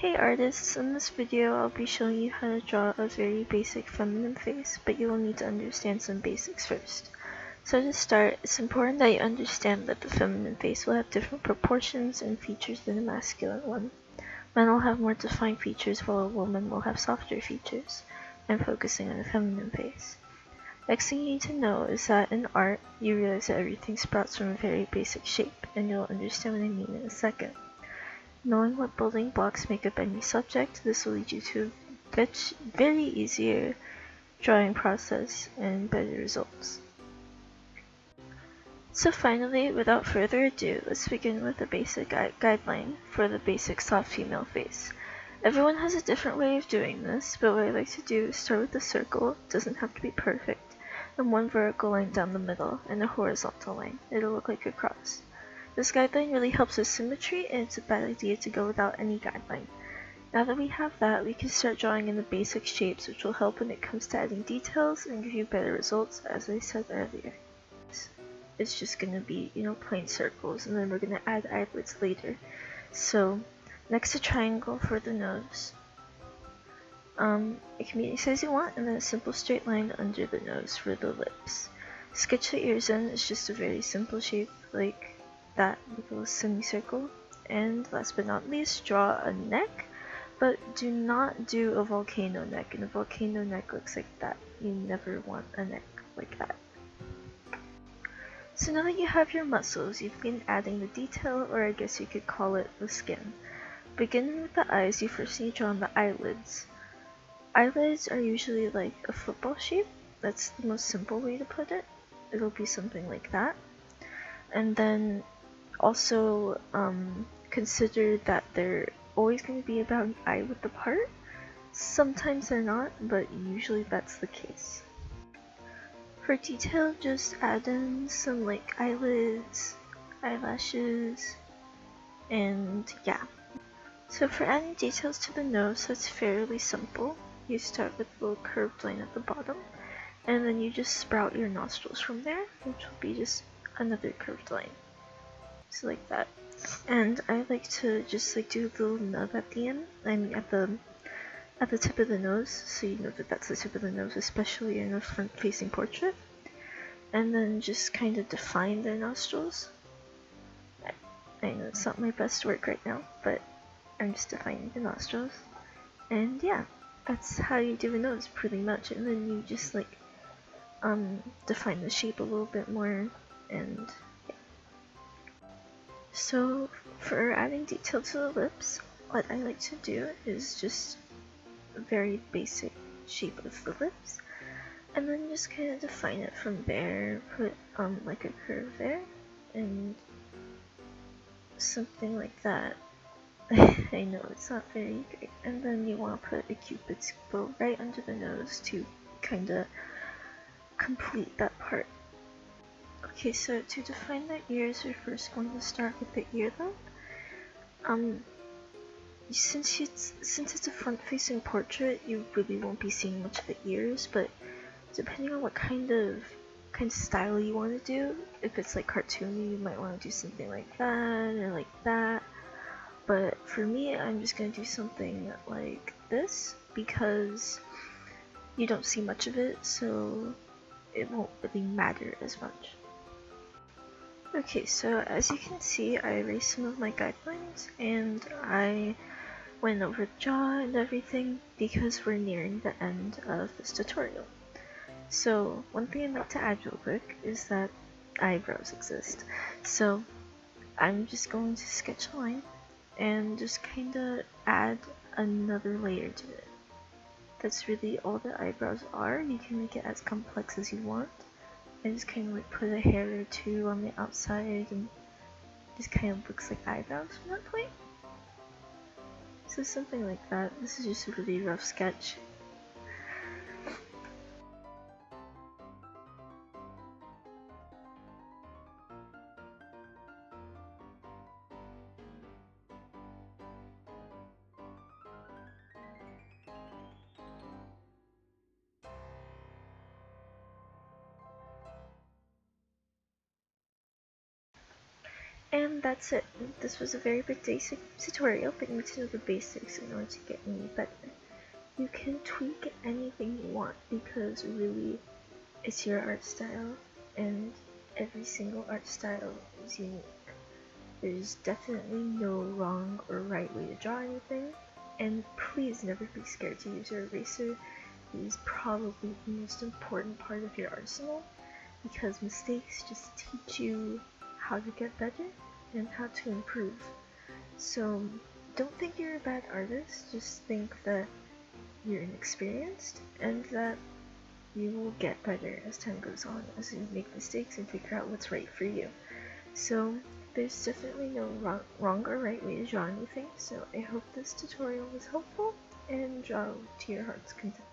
Hey artists, in this video I'll be showing you how to draw a very basic feminine face, but you will need to understand some basics first. So to start, it's important that you understand that the feminine face will have different proportions and features than a masculine one. Men will have more defined features while a woman will have softer features. I'm focusing on the feminine face. Next thing you need to know is that in art, you realize that everything sprouts from a very basic shape, and you'll understand what I mean in a second. Knowing what building blocks make up any subject, this will lead you to a very easier drawing process and better results. So finally, without further ado, let's begin with a basic guideline for the basic soft female face. Everyone has a different way of doing this, but what I like to do is start with a circle, it doesn't have to be perfect, and one vertical line down the middle, and a horizontal line. It'll look like a cross. This guideline really helps with symmetry, and it's a bad idea to go without any guideline. Now that we have that, we can start drawing in the basic shapes, which will help when it comes to adding details and give you better results, as I said earlier. It's just going to be, plain circles, and then we're going to add eyelids later. So, next to triangle for the nose. It can be any size you want, and then a simple straight line under the nose for the lips. Sketch the ears in is just a very simple shape, like that little semicircle. And last but not least, draw a neck, but do not do a volcano neck, and a volcano neck looks like that. You never want a neck like that. So now that you have your muscles, you've been adding the detail, or I guess you could call it the skin. Beginning with the eyes, you first need to draw on the eyelids. Eyelids are usually like a football shape. That's the most simple way to put it. It'll be something like that. And then also consider that they're always going to be about an eye width apart. Sometimes they're not, but usually that's the case. For detail, just add in some like eyelids, eyelashes, and yeah. So for adding details to the nose, that's fairly simple. You start with a little curved line at the bottom, and then you just sprout your nostrils from there, which will be just another curved line. So like that. And I like to just like do a little nub at the end, I mean at the tip of the nose, so you know that that's the tip of the nose, especially in a front-facing portrait. And then just kind of define the nostrils. I know it's not my best work right now, but I'm just defining the nostrils. And yeah, that's how you do a nose pretty much. And then you just like define the shape a little bit more, and yeah. So for adding detail to the lips, what I like to do is just a very basic shape of the lips, and then just kind of define it from there, put like a curve there, and something like that. I know it's not very great. And then you want to put a cupid's bow right under the nose to kind of complete that part. Okay, so to define the ears, we're first going to start with the earlobe. Since it's a front-facing portrait, you really won't be seeing much of the ears, but depending on what kind of style you want to do, if it's like cartoony, you might want to do something like that or like that. But for me, I'm just going to do something like this because you don't see much of it, so it won't really matter as much. Okay, so as you can see, I erased some of my guidelines and I went over the jaw and everything because we're nearing the end of this tutorial. So one thing I'd like to add real quick is that eyebrows exist. So I'm just going to sketch a line and just kind of add another layer to it. That's really all the eyebrows are. You can make it as complex as you want. I just kind of like put a hair or two on the outside, and just kind of looks like eyebrows from that point. So something like that. This is just a really rough sketch. And that's it. This was a very basic tutorial, but you need to know the basics in order to get me better. You can tweak anything you want because really it's your art style, and every single art style is unique. There's definitely no wrong or right way to draw anything, and please never be scared to use your eraser. It is probably the most important part of your arsenal, because mistakes just teach you how to get better and how to improve. So don't think you're a bad artist, just think that you're inexperienced and that you will get better as time goes on, as you make mistakes and figure out what's right for you. So there's definitely no wrong or right way to draw anything, so I hope this tutorial was helpful and draw to your heart's content.